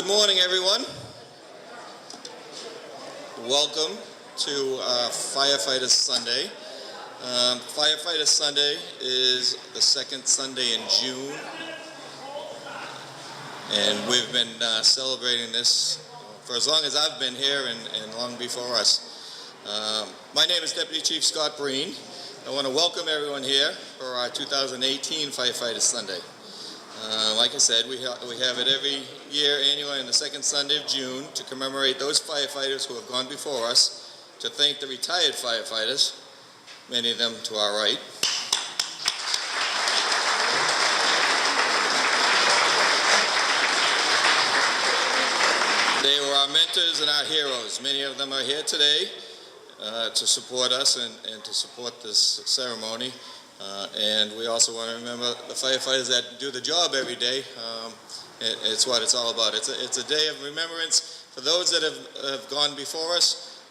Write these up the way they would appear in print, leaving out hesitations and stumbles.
Good morning, everyone. Welcome to Firefighter Sunday. Firefighter Sunday is the second Sunday in June, and we've been celebrating this for as long as I've been here and long before us. My name is Deputy Chief Scott Breen. I want to welcome everyone here for our 2018 Firefighter Sunday. Like I said, we have it every year annually on the second Sunday of June to commemorate those firefighters who have gone before us, to thank the retired firefighters, many of them to our right. They were our mentors and our heroes. Many of them are here today to support us and to support this ceremony. And we also want to remember the firefighters that do the job every day. It's what it's all about. It's a day of remembrance for those that have gone before us,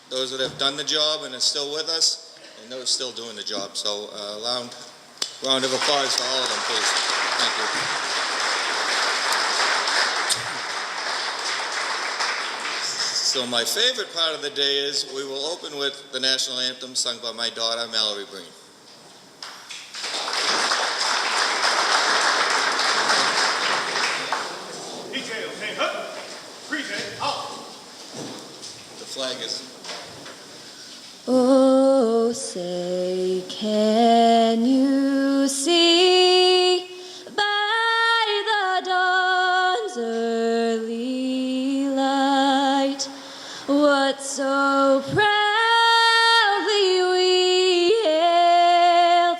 those that have done the job and are still with us, and those still doing the job. So round of applause for all of them, please. Thank you. So my favorite part of the day is we will open with the national anthem sung by my daughter, Mallory Breen. The flag is. Oh, say, can you see by the dawn's early light what so proudly we hailed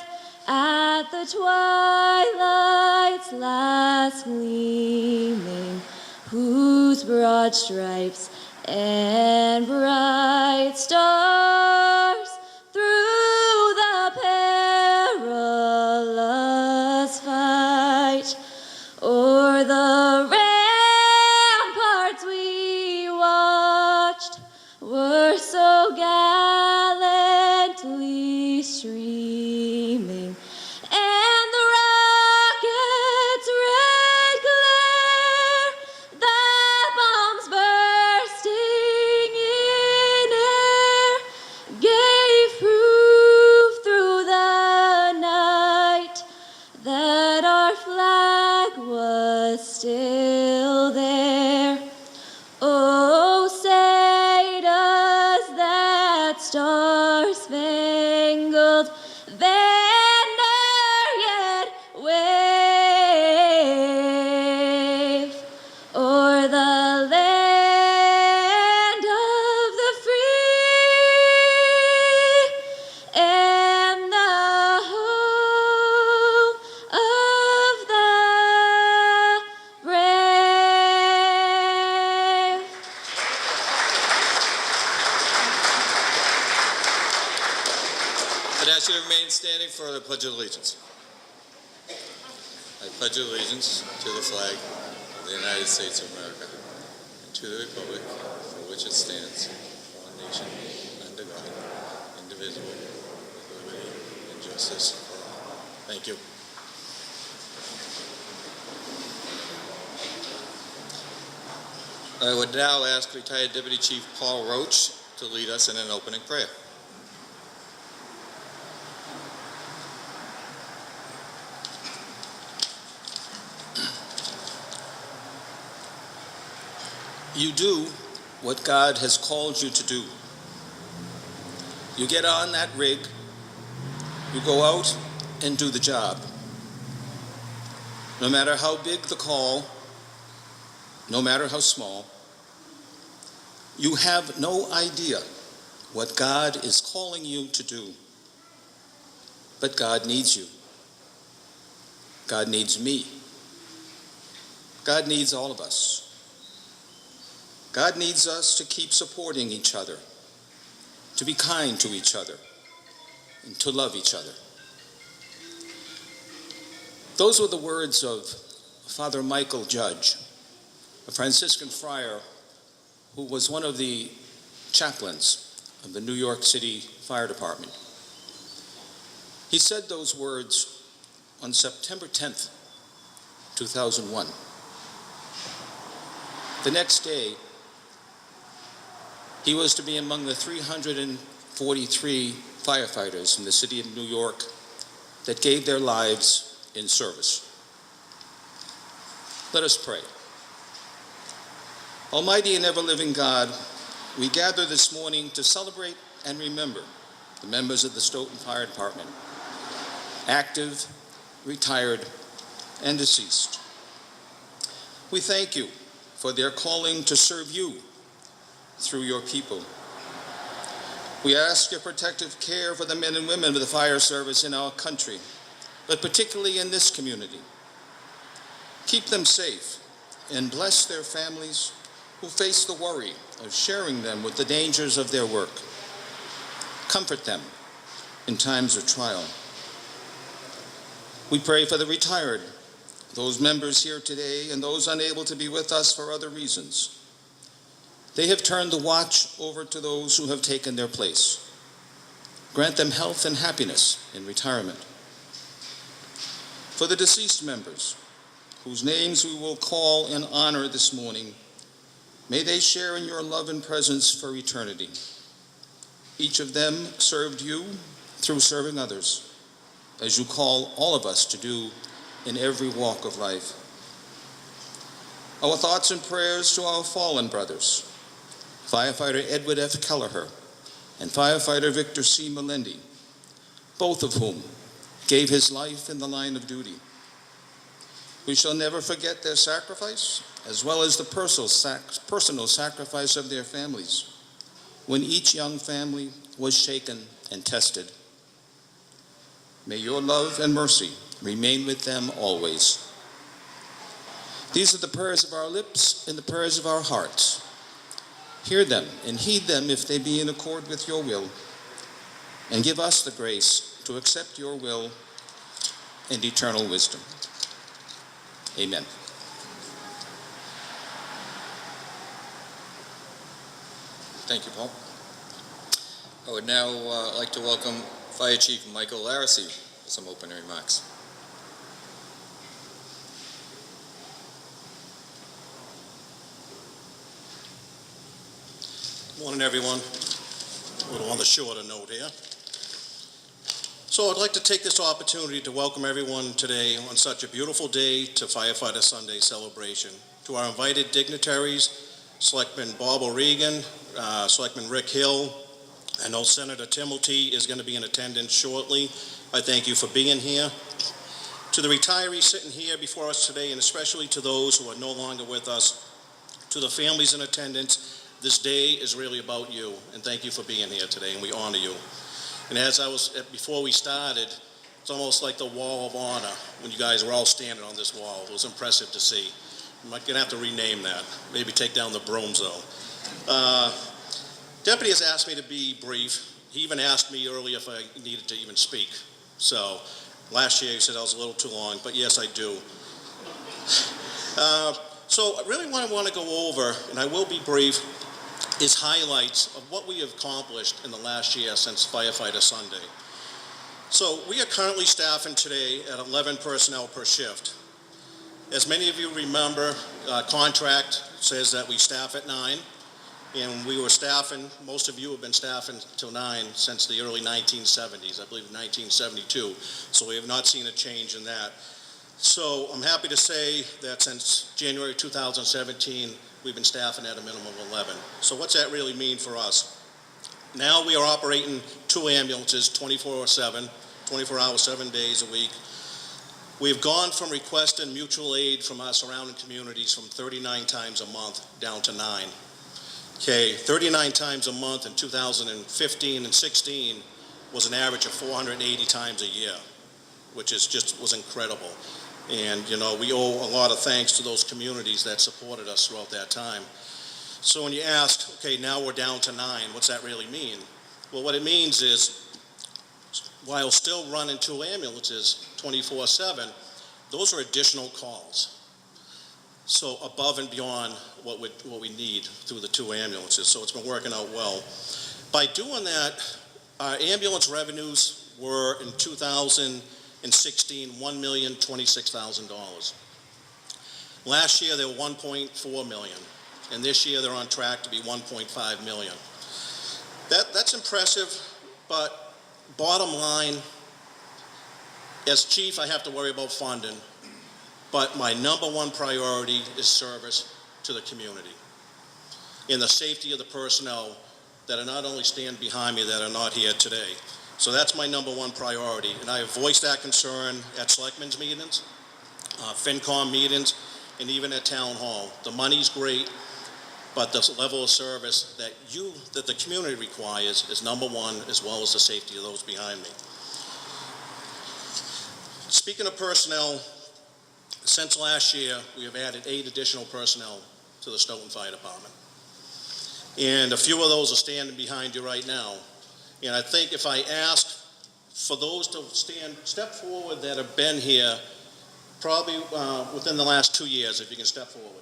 at the twilight's last gleaming, whose broad stripes and bright stars through the perilous fight o'er the ramparts we watched were so gallantly streaming, and the rocket's red glare, the bombs bursting in air, gave proof through the night that our flag was still there. Oh, say does that star-spangled banner yet wave o'er the land of the free and the home of the brave? I'd ask you to remain standing for the Pledge of Allegiance. I pledge allegiance to the flag of the United States of America and to the republic for which it stands, one nation, under God, indivisible, with liberty and justice for all. Thank you. I would now ask retired Deputy Chief Paul Roach to lead us in an opening prayer. You do what God has called you to do. You get on that rig, you go out and do the job. No matter how big the call, no matter how small, you have no idea what God is calling you to do. But God needs you. God needs me. God needs all of us. God needs us to keep supporting each other, to be kind to each other, and to love each other. Those were the words of Father Michael Judge, a Franciscan friar who was one of the chaplains of the New York City Fire Department. He said those words on September 10th, 2001. The next day, he was to be among the 343 firefighters in the city of New York that gave their lives in service. Let us pray. Almighty and ever-living God, we gather this morning to celebrate and remember the members of the Stoughton Fire Department, active, retired, and deceased. We thank you for their calling to serve you through your people. We ask your protective care for the men and women of the fire service in our country, but particularly in this community. Keep them safe and bless their families who face the worry of sharing them with the dangers of their work. Comfort them in times of trial. We pray for the retired, those members here today and those unable to be with us for other reasons. They have turned the watch over to those who have taken their place. Grant them health and happiness in retirement. For the deceased members, whose names we will call in honor this morning, may they share in your love and presence for eternity. Each of them served you through serving others, as you call all of us to do in every walk of life. Our thoughts and prayers to our fallen brothers, Firefighter Edward F. Kelleher and Firefighter Victor C. Melendi, both of whom gave his life in the line of duty. We shall never forget their sacrifice, as well as the personal sacrifice of their families, when each young family was shaken and tested. May your love and mercy remain with them always. These are the prayers of our lips and the prayers of our hearts. Hear them and heed them if they be in accord with your will, and give us the grace to accept your will and eternal wisdom. Amen. Thank you, Paul. I would now like to welcome Fire Chief Michael Larissy for some opening remarks. Morning, everyone. A little on the shorter note here. So I'd like to take this opportunity to welcome everyone today on such a beautiful day to Firefighter Sunday celebration. To our invited dignitaries, Selectman Bob O'Regan, Selectman Rick Hill. I know Senator Timilty is going to be in attendance shortly. I thank you for being here. To the retirees sitting here before us today, and especially to those who are no longer with us, to the families in attendance, this day is really about you, and thank you for being here today, and we honor you. And before we started, it's almost like the wall of honor when you guys were all standing on this wall. It was impressive to see. I'm going to have to rename that, maybe take down the Bronze Zone. Deputy has asked me to be brief. He even asked me earlier if I needed to even speak. So last year he said I was a little too long, but yes, I do. So really what I want to go over, and I will be brief, is highlights of what we have accomplished in the last year since Firefighter Sunday. So we are currently staffing today at 11 personnel per shift. As many of you remember, contract says that we staff at 9, and we were staffing, most of you have been staffing till 9 since the early 1970s, I believe 1972, so we have not seen a change in that. So I'm happy to say that since January 2017, we've been staffing at a minimum of 11. So what's that really mean for us? Now we are operating 2 ambulances 24/7, 24 hours, 7 days a week. We've gone from requesting mutual aid from our surrounding communities from 39 times a month down to 9. Okay, 39 times a month in 2015 and 16 was an average of 480 times a year, which was incredible. And, you know, we owe a lot of thanks to those communities that supported us throughout that time. So when you ask, okay, now we're down to 9, what's that really mean? Well, what it means is, while still running 2 ambulances 24/7, those are additional calls. So above and beyond what we need through the 2 ambulances. So it's been working out well. By doing that, our ambulance revenues were in 2016, $1,026,000. Last year, they were $1.4 million. and this year they're on track to be 1.5 million. That's impressive, but bottom line, as chief, I have to worry about funding, but my number one priority is service to the community and the safety of the personnel that are not only stand behind me that are not here today. So that's my number one priority, and I have voiced that concern at selectmen's meetings, FinCom meetings, and even at town hall. The money's great, but the level of service that the community requires is number one, as well as the safety of those behind me. Speaking of personnel, since last year, we have added 8 additional personnel to the Stoughton Fire Department. And a few of those are standing behind you right now. And I think if I ask for those to step forward that have been here probably within the last 2 years, if you can step forward.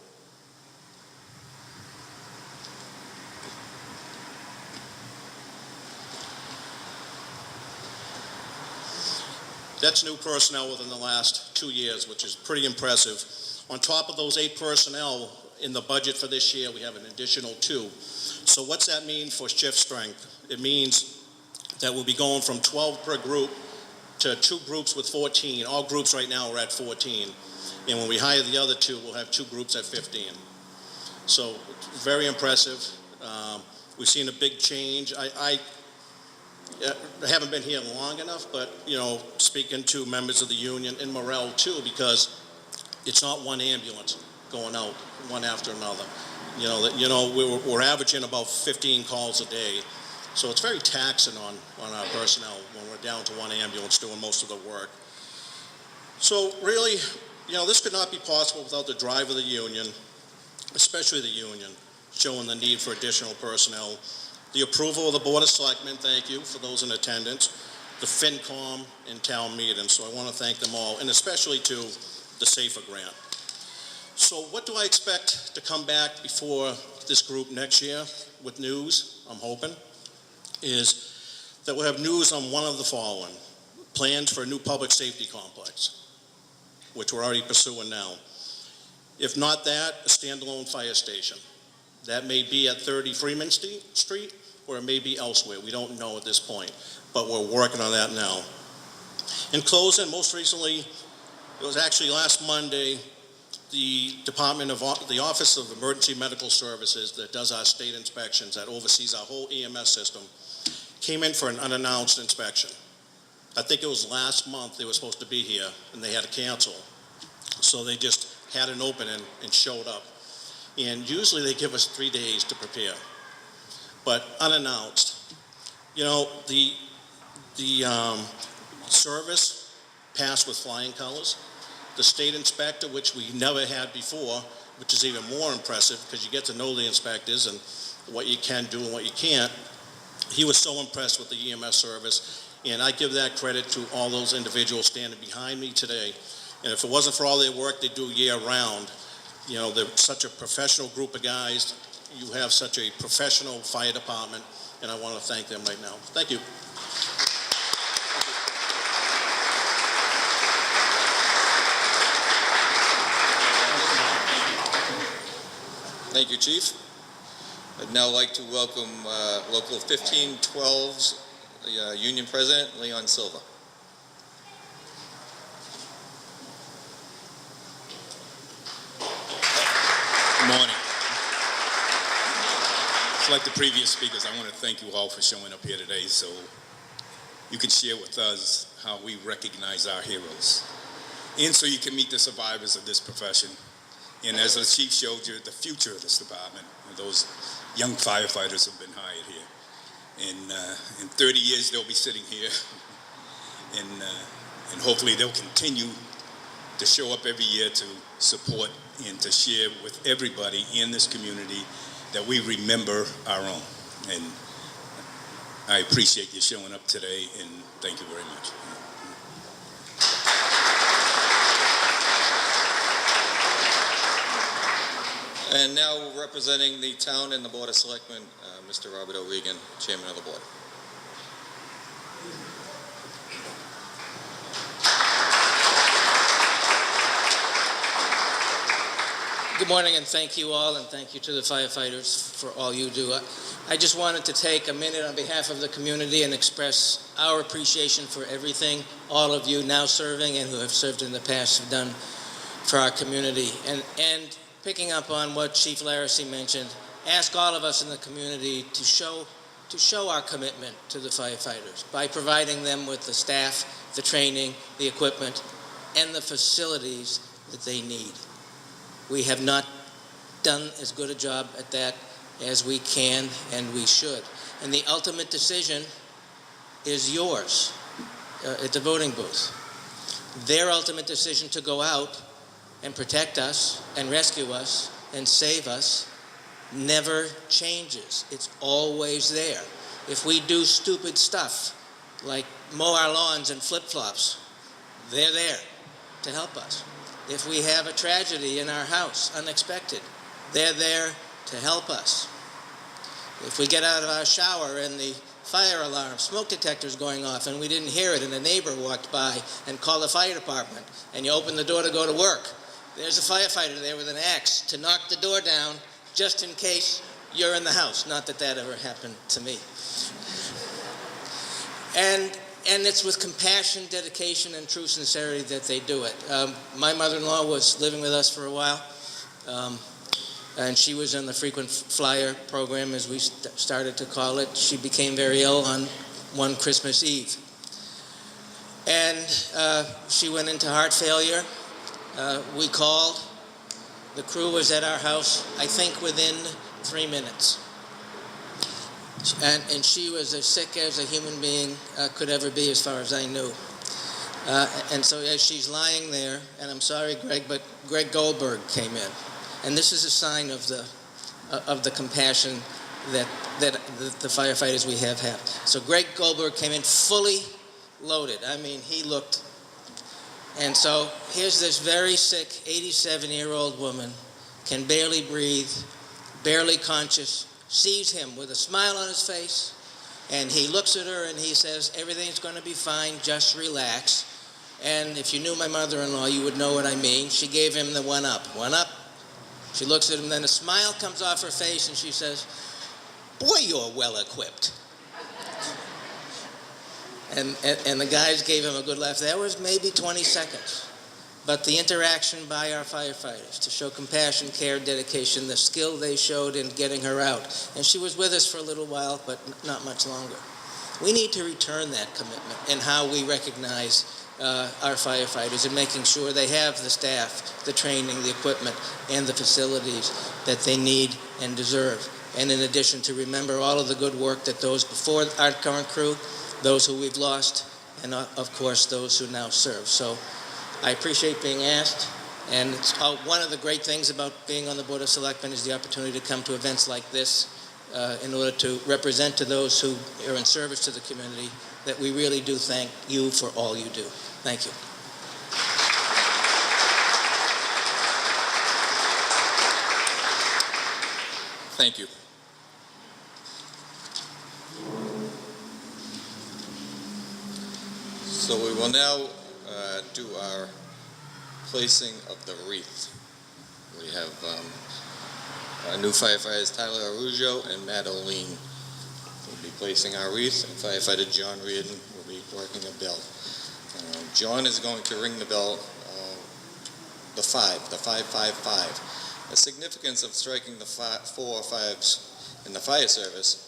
That's new personnel within the last 2 years, which is pretty impressive. On top of those 8 personnel, in the budget for this year, we have an additional 2. So what's that mean for shift strength? It means that we'll be going from 12 per group to 2 groups with 14. All groups right now are at 14. And when we hire the other 2, we'll have 2 groups at 15. So very impressive. We've seen a big change. I haven't been here long enough, but, speaking to members of the union and morale too, because it's not one ambulance going out, one after another. We're averaging about 15 calls a day. So it's very taxing on our personnel when we're down to one ambulance doing most of the work. So really, this could not be possible without the drive of the union, especially the union, showing the need for additional personnel. The approval of the Board of Selectmen, thank you for those in attendance, the FinCom and town meetings, so I want to thank them all, and especially to the SAFER grant. So what do I expect to come back before this group next year with news, I'm hoping, is that we'll have news on one of the following. Plans for a new public safety complex, which we're already pursuing now. If not that, a standalone fire station. That may be at 30 Freeman Street, or it may be elsewhere. We don't know at this point, but we're working on that now. In closing, most recently, it was actually last Monday, the Office of Emergency Medical Services that does our state inspections, that oversees our whole EMS system, came in for an unannounced inspection. I think it was last month they were supposed to be here, and they had to cancel. So they just had an opening and showed up. And usually they give us 3 days to prepare, but unannounced. The service passed with flying colors. The state inspector, which we never had before, which is even more impressive because you get to know the inspectors and what you can do and what you can't. He was so impressed with the EMS service, and I give that credit to all those individuals standing behind me today. And if it wasn't for all their work they do year round, they're such a professional group of guys. You have such a professional fire department, and I want to thank them right now. Thank you. Thank you, Chief. I'd now like to welcome Local 1512's Union President, Leon Silva. Good morning. Just like the previous speakers, I want to thank you all for showing up here today so you can share with us how we recognize our heroes and so you can meet the survivors of this profession. And as the chief showed you, the future of this department, those young firefighters who have been hired here. And in 30 years, they'll be sitting here, and hopefully they'll continue to show up every year to support and to share with everybody in this community that we remember our own. And I appreciate you showing up today, and thank you very much. And now representing the town and the Board of Selectmen, Mr. Robert O'Regan, Chairman of the Board. Good morning, and thank you all, and thank you to the firefighters for all you do. I just wanted to take a minute on behalf of the community and express our appreciation for everything all of you now serving and who have served in the past have done for our community. And picking up on what Chief Laracy mentioned, ask all of us in the community to show our commitment to the firefighters by providing them with the staff, the training, the equipment, and the facilities that they need. We have not done as good a job at that as we can and we should. And the ultimate decision is yours at the voting booth. Their ultimate decision to go out and protect us and rescue us and save us never changes. It's always there. If we do stupid stuff like mow our lawns in flip-flops, they're there to help us. If we have a tragedy in our house, unexpected, they're there to help us. If we get out of our shower and the fire alarm, smoke detector's going off and we didn't hear it and a neighbor walked by and called the fire department and you open the door to go to work, there's a firefighter there with an axe to knock the door down just in case you're in the house. Not that that ever happened to me. And it's with compassion, dedication, and true sincerity that they do it. My mother-in-law was living with us for a while, and she was in the frequent flyer program, as we started to call it. She became very ill on one Christmas Eve. And she went into heart failure. We called. The crew was at our house, I think, within 3 minutes. And she was as sick as a human being could ever be, as far as I knew. And so as she's lying there, and I'm sorry, Greg, but Greg Goldberg came in. And this is a sign of the compassion that the firefighters we have. So Greg Goldberg came in fully loaded. I mean, he looked. And so here's this very sick 87-year-old woman, can barely breathe, barely conscious, sees him with a smile on his face, and he looks at her and he says, everything's going to be fine, just relax. And if you knew my mother-in-law, you would know what I mean. She gave him the one up. She looks at him, then a smile comes off her face and she says, boy, you're well equipped. And the guys gave him a good laugh. That was maybe 20 seconds. But the interaction by our firefighters to show compassion, care, dedication, the skill they showed in getting her out. And she was with us for a little while, but not much longer. We need to return that commitment in how we recognize our firefighters and making sure they have the staff, the training, the equipment, and the facilities that they need and deserve. And in addition, to remember all of the good work that those before our current crew, those who we've lost, and of course those who now serve. So I appreciate being asked, and it's one of the great things about being on the Board of Selectmen is the opportunity to come to events like this in order to represent to those who are in service to the community that we really do thank you for all you do. Thank you. Thank you. So we will now do our placing of the wreath. We have our new firefighters Tyler Arujo and Matt O'Lean will be placing our wreath, and firefighter John Reardon will be working a bell. John is going to ring the bell, the 555. The significance of striking the 4 5s in the fire service.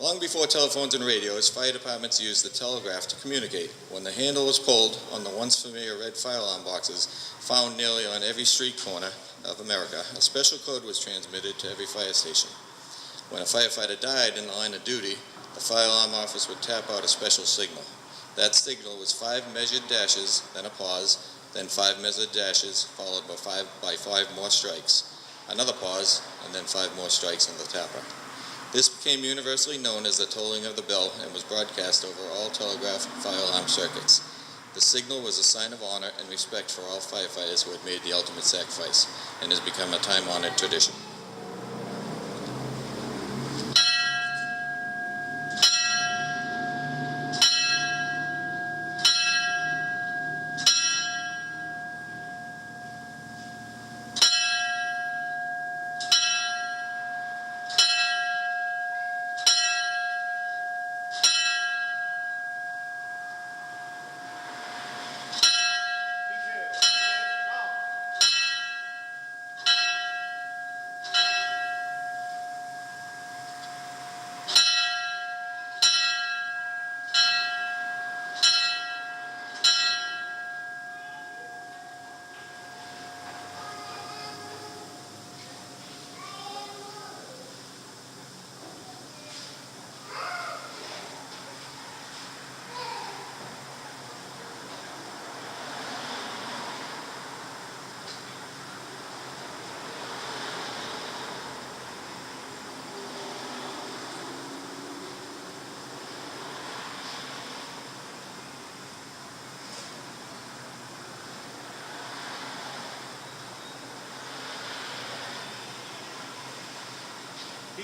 Long before telephones and radios, fire departments used the telegraph to communicate. When the handle was pulled on the once familiar red fire alarm boxes found nearly on every street corner of America, a special code was transmitted to every fire station. When a firefighter died in the line of duty, the fire alarm office would tap out a special signal. That signal was 5 measured dashes, then a pause, then 5 measured dashes, followed by 5 more strikes, another pause, and then 5 more strikes on the tapper. This became universally known as the tolling of the bell and was broadcast over all telegraph fire alarm circuits. The signal was a sign of honor and respect for all firefighters who had made the ultimate sacrifice and has become a time-honored tradition.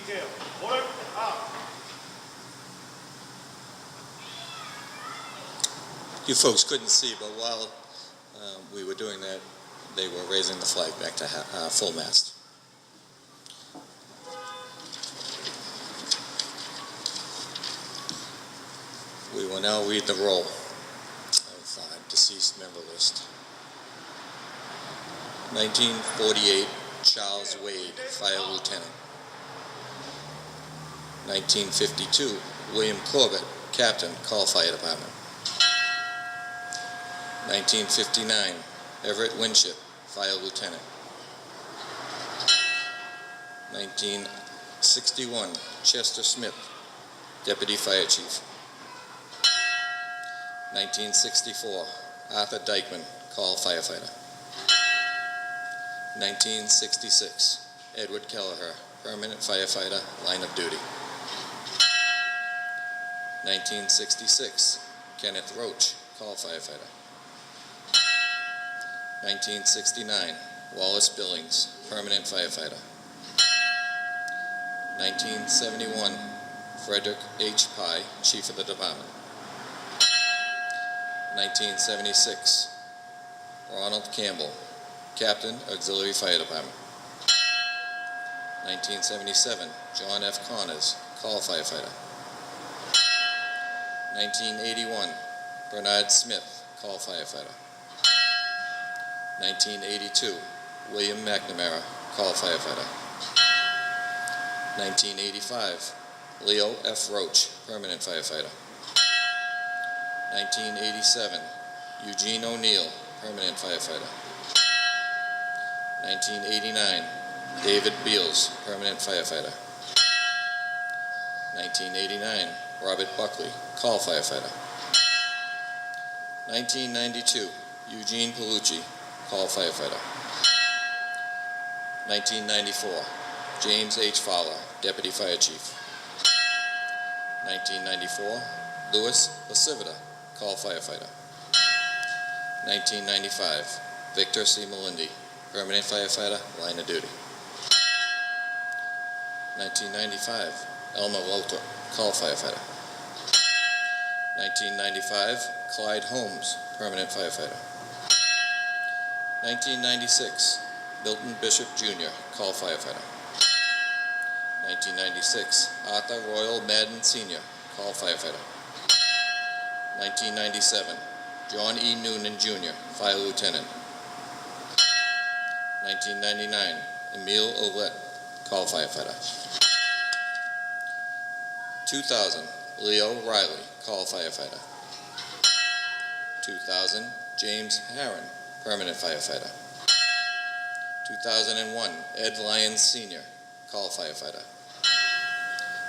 Detail. Order. Out. You folks couldn't see, but while we were doing that, they were raising the flag back to full mast. We will now read the roll of deceased member list. 1948, Charles Wade, Fire Lieutenant. 1952, William Corbett, Captain, Call Fire Department. 1959, Everett Winship, Fire Lieutenant. 1961, Chester Smith, Deputy Fire Chief. 1964, Arthur Dykeman, Call Firefighter. 1966, Edward Kelleher, Permanent Firefighter, Line of Duty. 1966, Kenneth Roach, Call Firefighter. 1969, Wallace Billings, Permanent Firefighter. 1971, Frederick H. Pye, Chief of the Department. 1976, Ronald Campbell, Captain, Auxiliary Fire Department. 1977, John F. Connors, Call Firefighter. 1981, Bernard Smith, Call Firefighter. 1982, William McNamara, Call Firefighter. 1985, Leo F. Roach, Permanent Firefighter. 1987, Eugene O'Neill, Permanent Firefighter. 1989, David Beals, Permanent Firefighter. 1989, Robert Buckley, Call Firefighter. 1992, Eugene Palucci, Call Firefighter. 1994, James H. Fowler, Deputy Fire Chief. 1994, Louis Lasivita, Call Firefighter. 1995, Victor C. Melindi, Permanent Firefighter, Line of Duty. 1995, Elmer Walter, Call Firefighter. 1995, Clyde Holmes, Permanent Firefighter. 1996, Milton Bishop Jr., Call Firefighter. 1996, Arthur Royal Madden Sr., Call Firefighter. 1997, John E. Noonan Jr., Fire Lieutenant. 1999, Emile Ouellette, Call Firefighter. 2000, Leo Riley, Call Firefighter. 2000, James Herron, Permanent Firefighter. 2001, Ed Lyons Sr., Call Firefighter.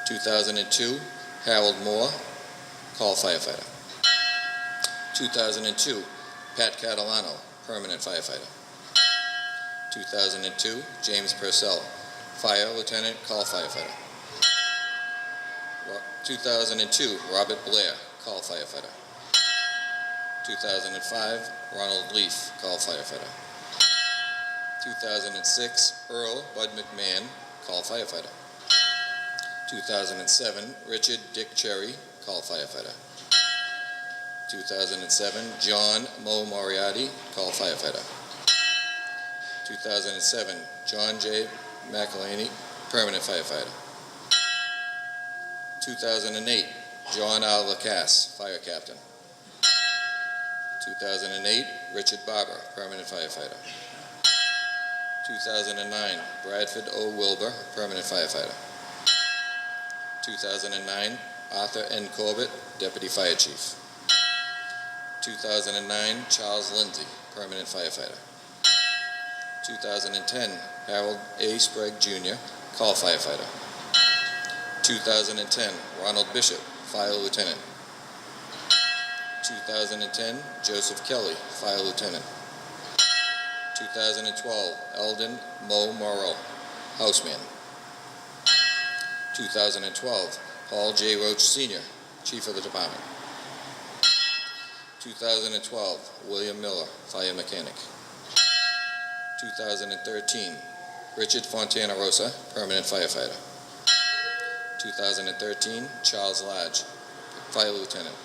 2002, Harold Moore, Call Firefighter. 2002, Pat Catalano, Permanent Firefighter. 2002, James Purcell, Fire Lieutenant, Call Firefighter. 2002, Robert Blair, Call Firefighter. 2005, Ronald Leaf, Call Firefighter. 2006, Earl Bud McMahon, Call Firefighter. 2007, Richard Dick Cherry, Call Firefighter. 2007, John Mo Moriarty, Call Firefighter. 2007, John J. McElhaney, Permanent Firefighter. 2008, John R. Lacasse, Fire Captain. 2008, Richard Barber, Permanent Firefighter. 2009, Bradford O. Wilbur, Permanent Firefighter. 2009, Arthur N. Corbett, Deputy Fire Chief. 2009, Charles Lindsay, Permanent Firefighter. 2010, Harold A. Sprague Jr., Call Firefighter. 2010, Ronald Bishop, Fire Lieutenant. 2010, Joseph Kelly, Fire Lieutenant. 2012, Eldon Mo Morrow, Houseman. 2012, Paul J. Roach Sr., Chief of the Department. 2012, William Miller, Fire Mechanic. 2013, Richard Fontana Rosa, Permanent Firefighter. 2013, Charles Lodge, Fire Lieutenant.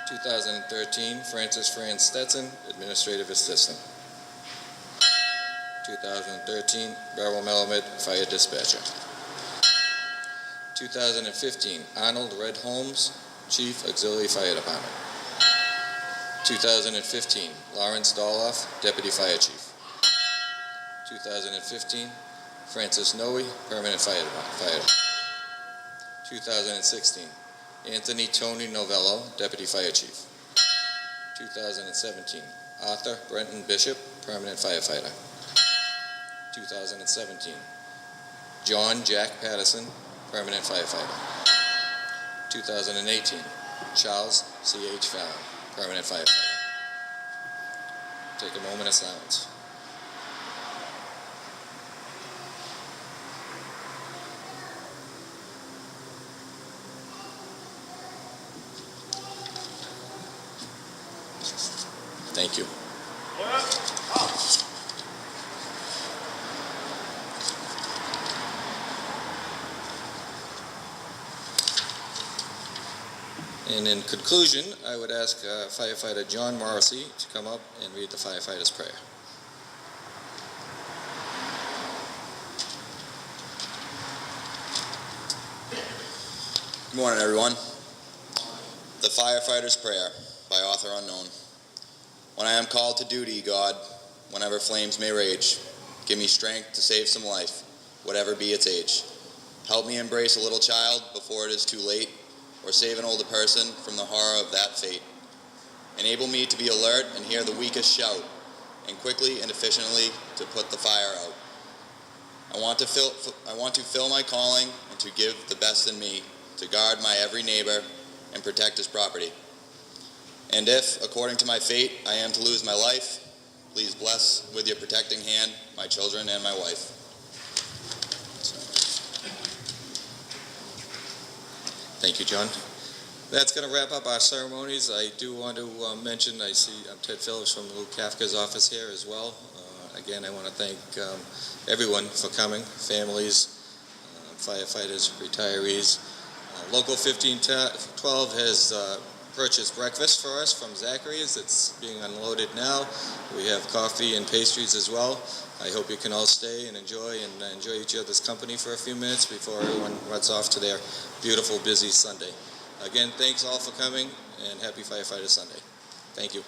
2013, Francis Fran Stetson, Administrative Assistant. 2013, Beryl Melamed, Fire Dispatcher. 2015, Arnold Red Holmes, Chief, Auxiliary Fire Department. 2015, Lawrence Doloff, Deputy Fire Chief. 2015, Francis Noe, Permanent Fire Department. 2016, Anthony Tony Novello, Deputy Fire Chief. 2017, Arthur Brenton Bishop, Permanent Firefighter. 2017, John Jack Patterson, Permanent Firefighter. 2018, Charles C.H. Fallon, Permanent Firefighter. Take a moment of silence. Thank you. And in conclusion, I would ask Firefighter John Morrissey to come up and read the firefighter's prayer. Good morning, everyone. The Firefighter's Prayer by author unknown. When I am called to duty, God, whenever flames may rage, give me strength to save some life, whatever be its age. Help me embrace a little child before it is too late, or save an older person from the horror of that fate. Enable me to be alert and hear the weakest shout, and quickly and efficiently to put the fire out. I want to fill my calling and to give the best in me, to guard my every neighbor and protect his property. And if, according to my fate, I am to lose my life, please bless with your protecting hand my children and my wife. Thank you, John. That's going to wrap up our ceremonies. I do want to mention, I see Ted Phillips from Luke Kafka's office here as well. Again, I want to thank everyone for coming, families, firefighters, retirees. Local 1512 has purchased breakfast for us from Zachary's. It's being unloaded now. We have coffee and pastries as well. I hope you can all stay and enjoy each other's company for a few minutes before everyone runs off to their beautiful, busy Sunday. Again, thanks all for coming, and happy Firefighter Sunday. Thank you.